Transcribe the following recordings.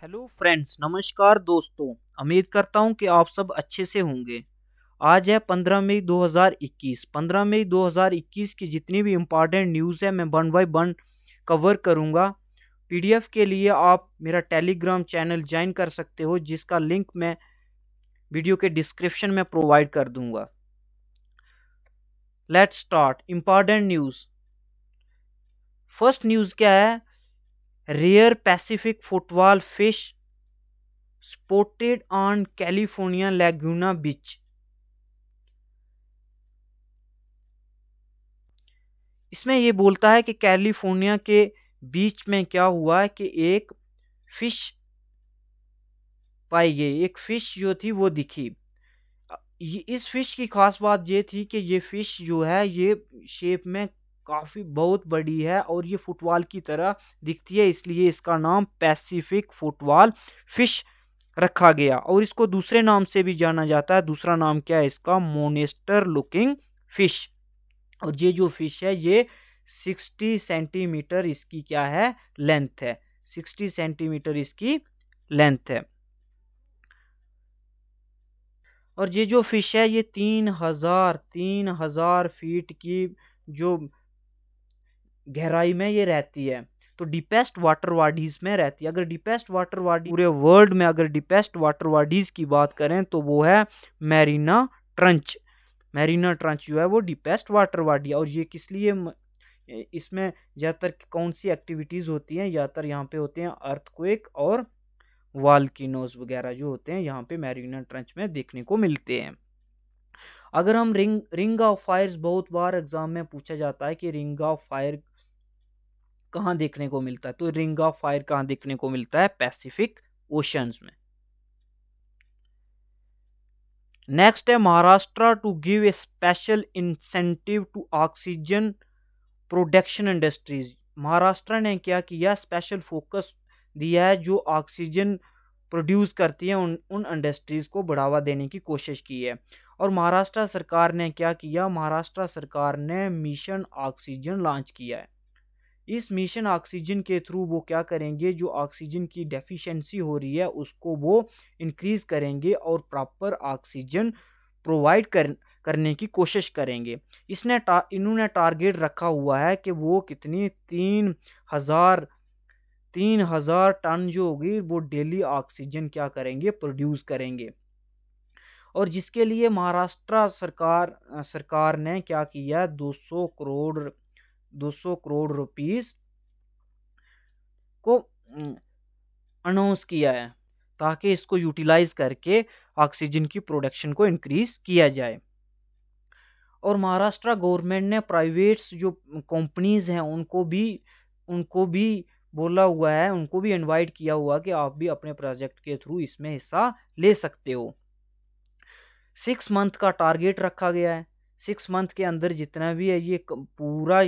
Hello friends, नमस्कार दोस्तों। उम्मीद करता हूं कि आप सब अच्छे से होंगे। आज है 15 मई 2021। 15 मई 2021 की जितनी भी इम्पोर्टेंट न्यूज़ है मैं वन बाय वन कवर करूंगा। पीडीएफ के लिए आप मेरा टेलीग्राम चैनल ज्वाइन कर सकते हो, जिसका लिंक मैं वीडियो के डिस्क्रिप्शन में प्रोवाइड कर दूंगा। Let's start important news. First news क्या है? Rare Pacific football fish spotted on California Laguna Beach। इसमें ये बोलता है कि कैलिफोर्निया के बीच में क्या हुआ है कि एक फिश पाई गई। एक फिश जो थी वो दिखी। इस फिश की खास बात ये थी कि ये फिश जो है ये शेप में काफ़ी बहुत बड़ी है और ये फुटबॉल की तरह दिखती है, इसलिए इसका नाम पैसिफिक फुटबॉल फिश रखा गया। और इसको दूसरे नाम से भी जाना जाता है। दूसरा नाम क्या है इसका? Monster looking fish. और ये जो फिश है ये 60 सेंटीमीटर इसकी क्या है? लेंथ है। 60 सेंटीमीटर इसकी लेंथ है। और ये जो फिश है ये 3000 फीट की जो गहराई में ये रहती है। तो डीपेस्ट वाटर बॉडीज में रहती है। अगर डीपेस्ट वाटर बॉडी पूरे वर्ल्ड में अगर डीपेस्ट वाटर बॉडीज की बात करें तो वो है मैरीना ट्रंच। मैरीना ट्रंच जो है वो डीपेस्ट वाटर बॉडी है। और ये किस लिए इसमें ज़्यादातर कौन सी एक्टिविटीज़ होती हैं? ज़्यादातर यहाँ पे होते हैं अर्थक्वेक और वाल्किनोज वगैरह जो होते हैं यहाँ पे मैरीना ट्रंच में देखने को मिलते हैं। अगर हम रिंग ऑफ फायर्स, बहुत बार एग्जाम में पूछा जाता है कि रिंग ऑफ फायर कहाँ देखने को मिलता है, तो रिंग ऑफ फायर कहाँ देखने को मिलता है? पैसिफिक ओशंस में। नेक्स्ट है Maharashtra to give a special incentive to oxygen production industries. Maharashtra ने क्या किया? स्पेशल फोकस दिया है जो ऑक्सीजन प्रोड्यूस करती है, उन इंडस्ट्रीज को बढ़ावा देने की कोशिश की है। और महाराष्ट्र सरकार ने क्या किया? महाराष्ट्र सरकार ने मिशन ऑक्सीजन लॉन्च किया है। इस मिशन ऑक्सीजन के थ्रू वो क्या करेंगे? जो ऑक्सीजन की डेफिशिएंसी हो रही है उसको वो इंक्रीज करेंगे और प्रॉपर ऑक्सीजन प्रोवाइड करने की कोशिश करेंगे। इन्होंने टारगेट रखा हुआ है कि वो कितनी 3000 टन जो होगी वो डेली ऑक्सीजन क्या करेंगे? प्रोड्यूस करेंगे। और जिसके लिए महाराष्ट्र सरकार ने क्या किया? 200 करोड़ रुपीस को अनाउंस किया है ताकि इसको यूटिलाइज करके ऑक्सीजन की प्रोडक्शन को इंक्रीज किया जाए। और महाराष्ट्र गवर्नमेंट ने प्राइवेट्स जो कंपनीज हैं उनको भी बोला हुआ है, उनको भी इनवाइट किया हुआ कि आप भी अपने प्रोजेक्ट के थ्रू इसमें हिस्सा ले सकते हो। 6 मंथ का टारगेट रखा गया है। 6 मंथ के अंदर जितना भी है ये पूरा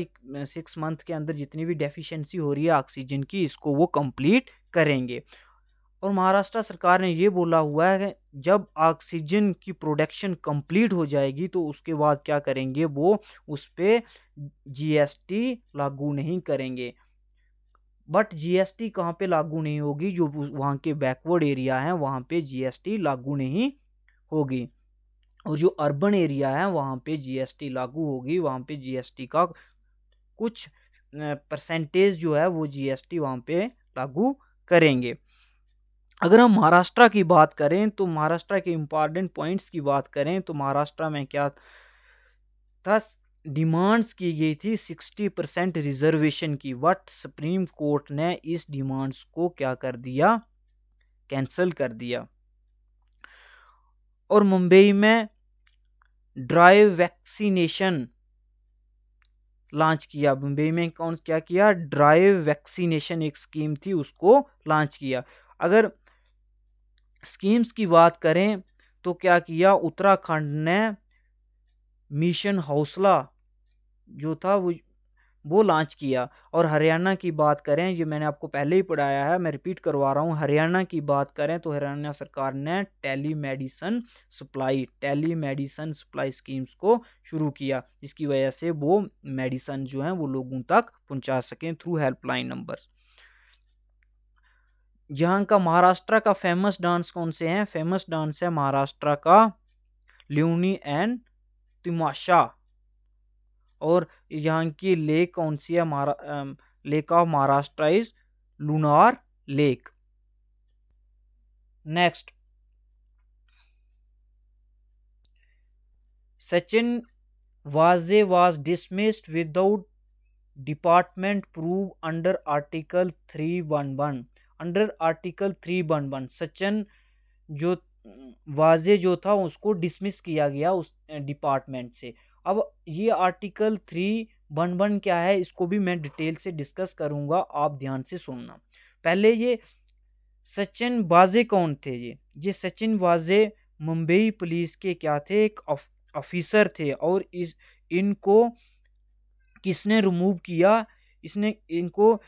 6 मंथ के अंदर जितनी भी डेफिशिएंसी हो रही है ऑक्सीजन की, इसको वो कंप्लीट करेंगे। और महाराष्ट्र सरकार ने ये बोला हुआ है कि जब ऑक्सीजन की प्रोडक्शन कंप्लीट हो जाएगी तो उसके बाद क्या करेंगे? वो उस पर जीएसटी लागू नहीं करेंगे। बट जीएसटी कहाँ पे लागू नहीं होगी? जो वहाँ के बैकवर्ड एरिया हैं वहाँ पे जीएसटी लागू नहीं होगी। और जो अर्बन एरिया है वहाँ पे जीएसटी लागू होगी। वहाँ पे जीएसटी का कुछ परसेंटेज जो है वो जीएसटी वहाँ पे लागू करेंगे। अगर हम महाराष्ट्र की बात करें तो महाराष्ट्र के इम्पॉर्टेंट पॉइंट्स की बात करें तो महाराष्ट्र में क्या था? डिमांड्स की गई थी 60% रिजर्वेशन की, बट सुप्रीम कोर्ट ने इस डिमांड्स को क्या कर दिया? कैंसिल कर दिया। और मुंबई में ड्राइव वैक्सीनेशन लॉन्च किया। मुंबई में कौन क्या किया? ड्राइव वैक्सीनेशन एक स्कीम थी उसको लॉन्च किया। अगर स्कीम्स की बात करें तो क्या किया? उत्तराखंड ने मिशन हौसला जो था वो लॉन्च किया। और हरियाणा की बात करें, ये मैंने आपको पहले ही पढ़ाया है, मैं रिपीट करवा रहा हूँ। हरियाणा की बात करें तो हरियाणा सरकार ने टेलीमेडिसन सप्लाई स्कीम्स को शुरू किया, जिसकी वजह से वो मेडिसन जो हैं वो लोगों तक पहुंचा सकें थ्रू हेल्पलाइन नंबर्स। यहाँ का महाराष्ट्र का फेमस डांस कौन से हैं? फेमस डांस है महाराष्ट्र का ल्यूनी एंड तिमाशा। और यहाँ की लेक कौन सी है? Lake of Maharashtra is lunar lake. Next, Sachin वाजे was dismissed without department proof under Article 311। Under article 311 Sachin जो वाजे जो था उसको डिसमिस किया गया उस डिपार्टमेंट से। अब ये आर्टिकल 311 क्या है, इसको भी मैं डिटेल से डिस्कस करूंगा, आप ध्यान से सुनना। पहले ये सचिन वाजे कौन थे? ये सचिन वाजे मुंबई पुलिस के क्या थे? एक ऑफिसर थे। और इनको किसने रिमूव किया? इनको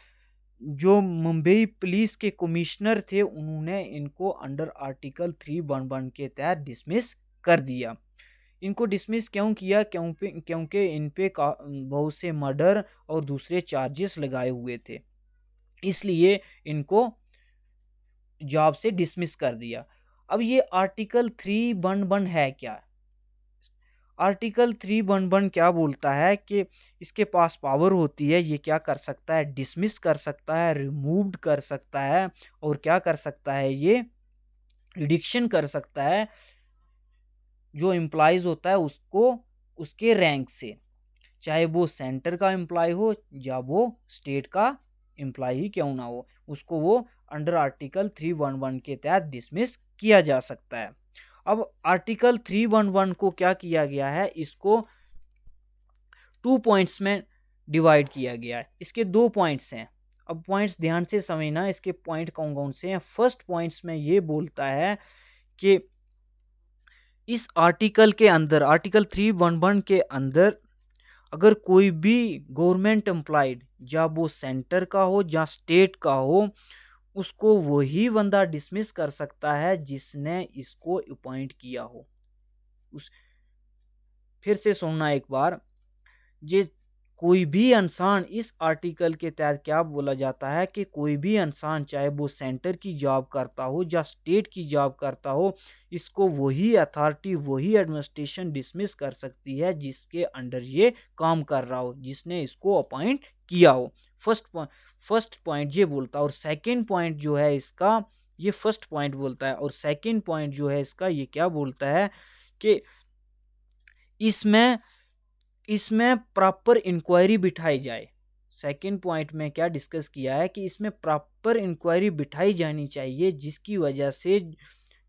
जो मुंबई पुलिस के कमिश्नर थे उन्होंने इनको अंडर आर्टिकल 311 के तहत डिसमिस कर दिया। इनको डिसमिस क्यों किया? क्योंकि इन पे बहुत से मर्डर और दूसरे चार्जेस लगाए हुए थे, इसलिए इनको जॉब से डिसमिस कर दिया। अब ये आर्टिकल 311 है क्या? आर्टिकल 311 क्या बोलता है कि इसके पास पावर होती है, ये क्या कर सकता है? डिसमिस कर सकता है, रिमूव्ड कर सकता है, और क्या कर सकता है? ये रिडक्शन कर सकता है जो एम्प्लॉइज होता है उसको उसके रैंक से, चाहे वो सेंटर का एम्प्लॉय हो या वो स्टेट का एम्प्लॉय ही क्यों ना हो, उसको वो अंडर आर्टिकल 311 के तहत डिसमिस किया जा सकता है। अब आर्टिकल 311 को क्या किया गया है? इसको 2 पॉइंट्स में डिवाइड किया गया है। इसके 2 पॉइंट्स हैं। अब पॉइंट्स ध्यान से समझना, इसके पॉइंट कौन कौन से हैं। फर्स्ट पॉइंट्स में ये बोलता है कि इस आर्टिकल के अंदर, आर्टिकल 311 के अंदर, अगर कोई भी गवर्नमेंट एम्प्लॉयड, या वो सेंटर का हो या स्टेट का हो, उसको वही बंदा डिसमिस कर सकता है जिसने इसको अपॉइंट किया हो। फिर से सुनना एक बार, ये कोई भी इंसान, इस आर्टिकल के तहत क्या बोला जाता है कि कोई भी इंसान, चाहे वो सेंटर की जॉब करता हो या स्टेट की जॉब करता हो, इसको वही अथॉरिटी, वही एडमिनिस्ट्रेशन डिसमिस कर सकती है जिसके अंडर ये काम कर रहा हो, जिसने इसको अपॉइंट किया हो। फर्स्ट पॉइंट ये बोलता है। और सेकंड पॉइंट जो है इसका, ये फर्स्ट पॉइंट बोलता है, और सेकंड पॉइंट जो है इसका, ये क्या बोलता है कि इसमें प्रॉपर इंक्वायरी बिठाई जाए। सेकंड पॉइंट में क्या डिस्कस किया है कि इसमें प्रॉपर इंक्वायरी बिठाई जानी चाहिए, जिसकी वजह से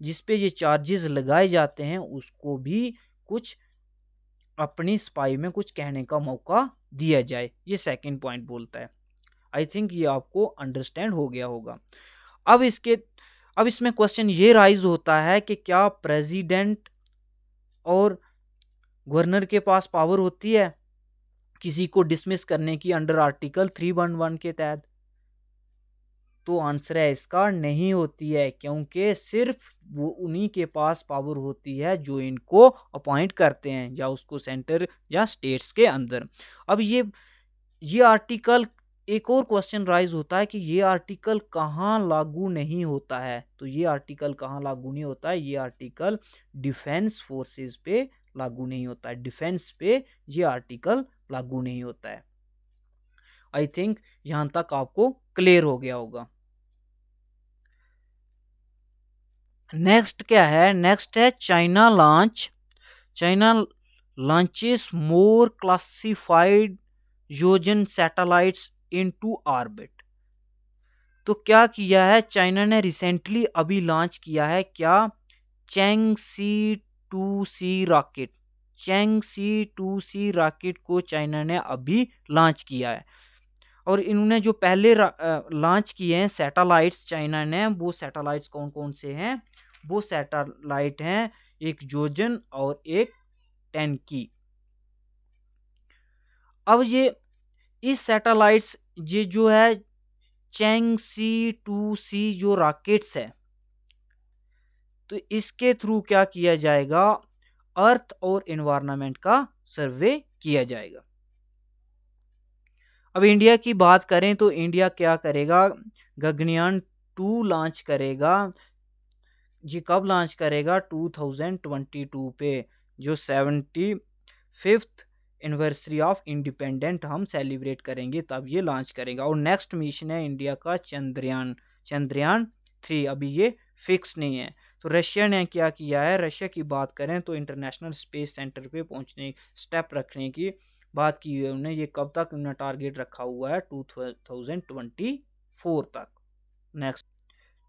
जिस पे ये चार्जेस लगाए जाते हैं उसको भी कुछ अपनी सफाई में कुछ कहने का मौका दिया जाए। ये सेकंड पॉइंट बोलता है। आई थिंक ये आपको अंडरस्टैंड हो गया होगा। अब इसमें क्वेश्चन ये राइज होता है कि क्या प्रेसिडेंट और गवर्नर के पास पावर होती है किसी को डिसमिस करने की अंडर आर्टिकल 311 के तहत? तो आंसर है इसका नहीं होती है, क्योंकि सिर्फ वो उन्हीं के पास पावर होती है जो इनको अपॉइंट करते हैं, या उसको सेंटर या स्टेट्स के अंदर। अब ये आर्टिकल, एक और क्वेश्चन राइज होता है कि ये आर्टिकल कहाँ लागू नहीं होता है? तो ये आर्टिकल कहाँ लागू नहीं होता है? ये आर्टिकल डिफेंस फोर्सेस पे लागू नहीं होता है। डिफेंस पे ये आर्टिकल लागू नहीं होता है। आई थिंक यहां तक आपको क्लियर हो गया होगा। नेक्स्ट क्या है? नेक्स्ट है चाइना लॉन्चेस मोर क्लासिफाइड योजन सैटेलाइट्स इनटू ऑर्बिट। तो क्या किया है चाइना ने? रिसेंटली अभी लॉन्च किया है क्या? चैंग-सी 2C रॉकेट। चैंग-सी 2C रॉकेट को चाइना ने अभी लॉन्च किया है। और इन्होंने जो पहले लॉन्च किए हैं सैटेलाइट्स चाइना ने, वो सैटेलाइट्स कौन कौन से हैं? वो सैटेलाइट हैं एक जोजन और एक टेनकी। अब इस सैटेलाइट्स, ये जो है चैंग-सी 2C जो रॉकेट्स है, तो इसके थ्रू क्या किया जाएगा? अर्थ और एनवायरनमेंट का सर्वे किया जाएगा। अब इंडिया की बात करें तो इंडिया क्या करेगा? गगनयान टू लॉन्च करेगा। ये कब लॉन्च करेगा? 2022 पे, जो 75th एनिवर्सरी ऑफ इंडिपेंडेंट हम सेलिब्रेट करेंगे तब ये लॉन्च करेगा। और नेक्स्ट मिशन है इंडिया का चंद्रयान 3। अभी ये फिक्स नहीं है। तो रशिया ने क्या किया है? रशिया की बात करें तो इंटरनेशनल स्पेस सेंटर पे पहुंचने स्टेप रखने की बात की है उन्हें। ये कब तक उन्होंने टारगेट रखा हुआ है? 2024 तक। Next,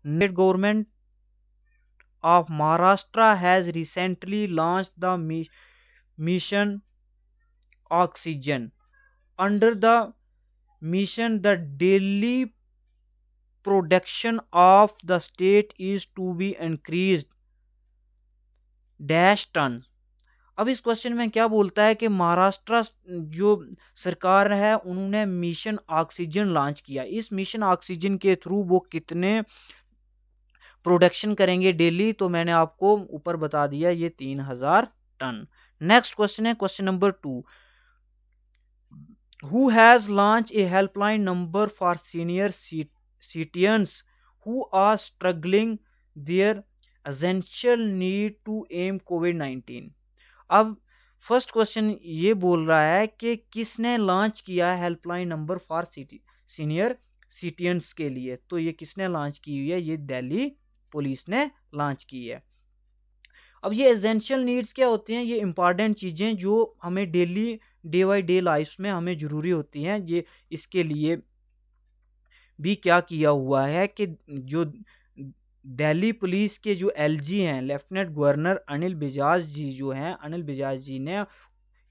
state government of Maharashtra has recently launched the mission Oxygen. Under the mission, the daily production of the state is to be increased dash ton. अब इस क्वेश्चन में क्या बोलता है कि महाराष्ट्र जो सरकार है उन्होंने मिशन ऑक्सीजन लॉन्च किया। इस मिशन ऑक्सीजन के थ्रू वो कितने प्रोडक्शन करेंगे डेली? तो मैंने आपको ऊपर बता दिया, ये 3000 टन। नेक्स्ट क्वेश्चन है question number 2। Who has launch a helpline number for senior citizens who are struggling their essential need to am कोविड-19। अब फर्स्ट क्वेश्चन ये बोल रहा है कि किसने लॉन्च किया है helpline number for senior citizens के लिए? तो ये किसने लॉन्च की हुई है? ये दिल्ली पुलिस ने लॉन्च की है। अब ये एसेंशियल नीड्स क्या होते हैं? ये इंपॉर्टेंट चीज़ें जो हमें daily day by day life में हमें ज़रूरी होती हैं। ये इसके लिए भी क्या किया हुआ है कि जो दिल्ली पुलिस के जो एलजी हैं, लेफ्टिनेंट गवर्नर अनिल बजाज जी जो हैं, अनिल बजाज जी ने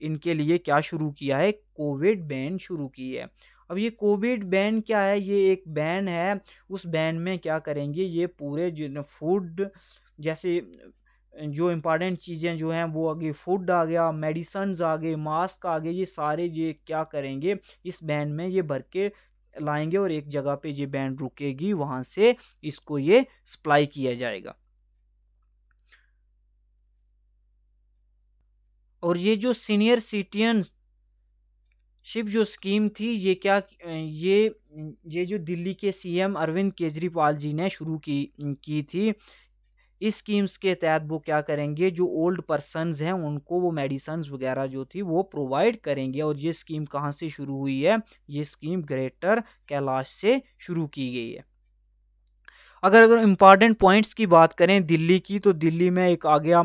इनके लिए क्या शुरू किया है? कोविड बैन शुरू की है। अब ये कोविड बैन क्या है? ये एक बैन है। उस बैन में क्या करेंगे? ये पूरे जो फूड जैसे जो इम्पॉर्टेंट चीज़ें जो हैं वो आगे, फूड आ गया, मेडिसन्स आ गए, मास्क आ गए, ये सारे ये क्या करेंगे? इस बैन में ये भर के लाएंगे और एक जगह पे ये बैन रुकेगी, वहाँ से इसको ये सप्लाई किया जाएगा। और ये जो सीनियर सिटीजनशिप जो स्कीम थी, ये क्या ये जो दिल्ली के सीएम अरविंद केजरीवाल जी ने शुरू की थी। इस स्कीम्स के तहत वो क्या करेंगे? जो ओल्ड पर्सन्स हैं उनको वो मेडिसन्स वगैरह जो थी वो प्रोवाइड करेंगे। और ये स्कीम कहाँ से शुरू हुई है? ये स्कीम ग्रेटर कैलाश से शुरू की गई है। अगर इम्पॉर्टेंट पॉइंट्स की बात करें दिल्ली की, तो दिल्ली में एक आ गया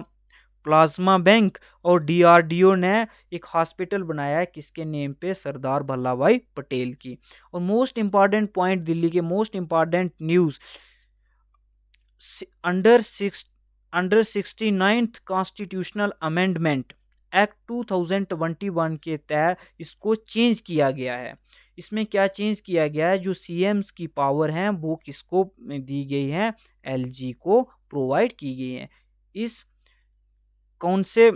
प्लाज्मा बैंक, और डीआरडीओ ने एक हॉस्पिटल बनाया है किसके नेम पे? सरदार वल्लभ भाई पटेल की। और मोस्ट इम्पॉर्टेंट पॉइंट दिल्ली के, most important news, under 69th constitutional amendment act 2021 के तहत इसको चेंज किया गया है। इसमें क्या चेंज किया गया है? जो सीएम्स की पावर हैं वो किसको दी गई है? एलजी को प्रोवाइड की गई है। इस कौन से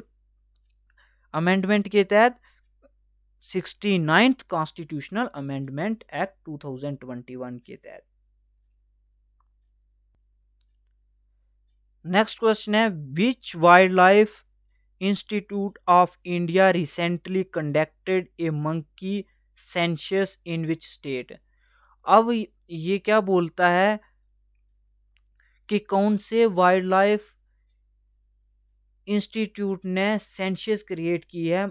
अमेंडमेंट के तहत? 69th कॉन्स्टिट्यूशनल अमेंडमेंट एक्ट 2021 के तहत। नेक्स्ट क्वेश्चन है which wildlife institute of India recently conducted a monkey census in which state. अब ये क्या बोलता है कि कौन से वाइल्ड लाइफ इंस्टीट्यूट ने सेंसस क्रिएट की है?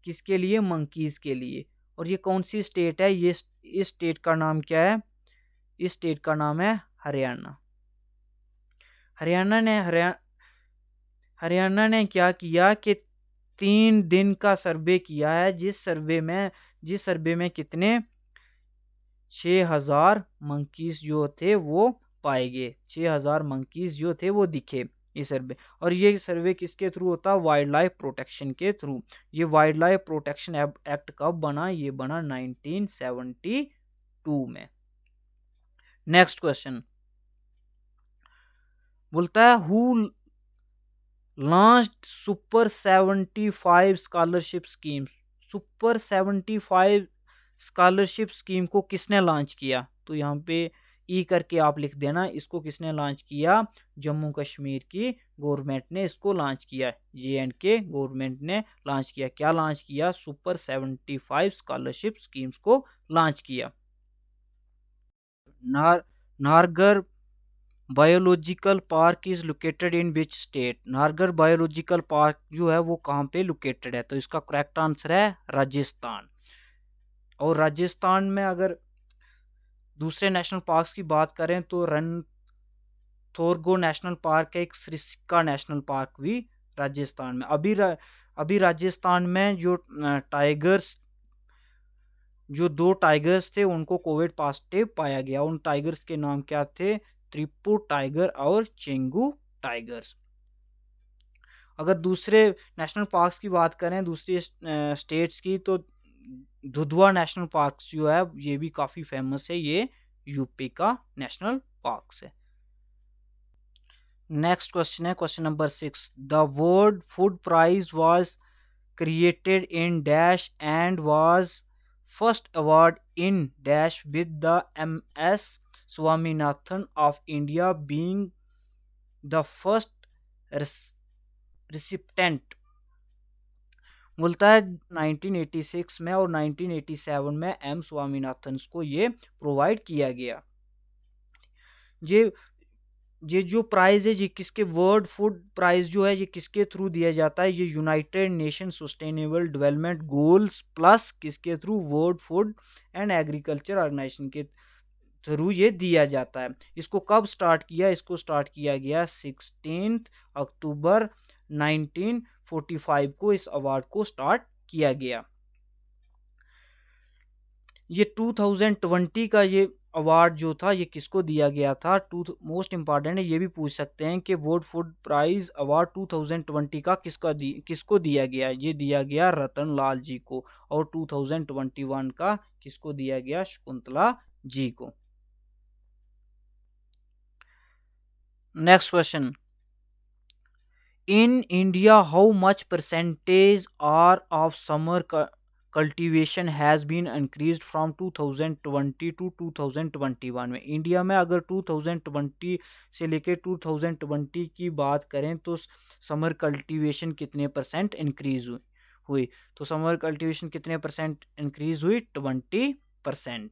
किसके लिए? मंकीज के लिए। और ये कौन सी स्टेट है? ये इस स्टेट का नाम क्या है? इस स्टेट का नाम है हरियाणा। हरियाणा ने क्या किया कि 3 दिन का सर्वे किया है, जिस सर्वे में कितने 6000 मंकीज जो थे वो पाए गए। 6000 मंकीज जो थे वो दिखे ये सर्वे। और ये सर्वे किसके थ्रू होता? वाइल्ड लाइफ प्रोटेक्शन के थ्रू। ये वाइल्ड लाइफ प्रोटेक्शन एक्ट कब बना? ये बना 1972 में। नेक्स्ट क्वेश्चन बोलता है who launched super 75 scholarship scheme. Super 75 scholarship scheme को किसने लॉन्च किया? तो यहाँ पे ई करके आप लिख देना, इसको किसने लॉन्च किया? जम्मू कश्मीर की गवर्नमेंट ने इसको लॉन्च किया। JNK गवर्नमेंट ने लॉन्च किया। क्या लॉन्च किया? सुपर 75 स्कॉलरशिप स्कीम्स को लॉन्च किया। Nahargarh biological park is located in which state? Nahargarh biological park जो है वो कहाँ पे लोकेटेड है? तो इसका करेक्ट आंसर है राजस्थान। और राजस्थान में अगर दूसरे नेशनल पार्क्स की बात करें तो रणथोरगो नेशनल पार्क है, एक सरिस्का नेशनल पार्क भी राजस्थान में। अभी राजस्थान में जो टाइगर्स, जो 2 टाइगर्स थे उनको कोविड पॉजिटिव पाया गया। उन टाइगर्स के नाम क्या थे? त्रिपुर टाइगर और चेंगू टाइगर्स। अगर दूसरे नेशनल पार्क्स की बात करें दूसरी स्टेट्स की, तो दुधवा नेशनल पार्क जो है ये भी काफ़ी फेमस है, ये यूपी का नेशनल पार्क है। नेक्स्ट क्वेश्चन है question number 6। The world food prize was created in dash and was first award in dash with the MS Swaminathan of India being the first recipient। बोलता है 1986 में और 1987 में M Swaminathan को ये provide किया गया। ये जो प्राइज है ये किसके, वर्ल्ड फूड प्राइज जो है ये किसके थ्रू दिया जाता है? ये united nation sustainable development goals plus किसके through? World food and agriculture organisation के थ्रू ये दिया जाता है। इसको कब स्टार्ट किया? इसको स्टार्ट किया गया 16 अक्टूबर 1945 को इस अवार्ड को स्टार्ट किया गया। ये 2020 का ये अवार्ड जो था ये किसको दिया गया था? मोस्ट इम्पॉर्टेंट है, ये भी पूछ सकते हैं कि वर्ल्ड फूड प्राइज अवार्ड 2020 का किसको दिया गया? ये दिया गया रतन लाल जी को। और 2021 का किसको दिया गया? शकुंतला जी को। Next question, in India how much percentage are of summer cultivation has been increased from 2020 to 2021 में? इंडिया में अगर 2020 से लेकर 2020 की बात करें तो समर कल्टीवेशन कितने परसेंट इंक्रीज हुई? तो समर कल्टीवेशन कितने परसेंट इंक्रीज हुई? 20%।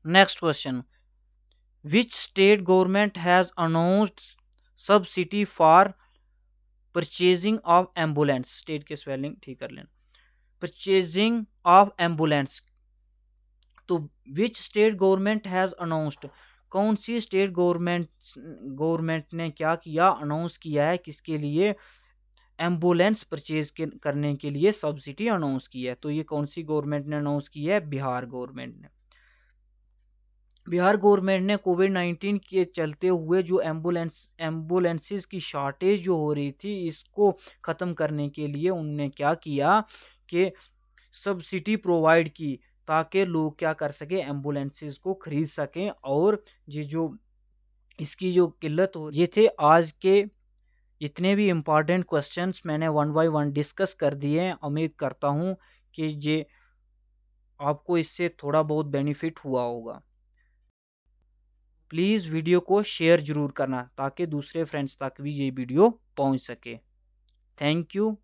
Next question, which state government has announced subsidy for purchasing of ambulance? State के स्पेलिंग ठीक कर लेना। परचेजिंग ऑफ एम्बुलेंस, तो which state government has announced? कौन सी स्टेट गवर्नमेंट ने क्या किया? अनाउंस किया है किसके लिए? एम्बुलेंस परचेज करने के लिए सब्सिडी अनाउंस की है। तो ये कौन सी गवर्नमेंट ने अनाउंस की है? बिहार गवर्नमेंट ने। बिहार गवर्नमेंट ने कोविड-19 के चलते हुए जो एम्बुलेंसेस की शॉर्टेज जो हो रही थी इसको ख़त्म करने के लिए उनने क्या किया कि सब्सिडी प्रोवाइड की, ताकि लोग क्या कर सके? एम्बुलेंसेस को खरीद सकें। और ये जो इसकी जो किल्लत हो, ये थे आज के इतने भी इम्पॉर्टेंट क्वेश्चंस मैंने 1 बाय 1 डिस्कस कर दिए। उम्मीद करता हूँ कि ये आपको इससे थोड़ा बहुत बेनिफिट हुआ होगा। प्लीज़ वीडियो को शेयर ज़रूर करना ताकि दूसरे फ्रेंड्स तक भी ये वीडियो पहुंच सके। Thank you.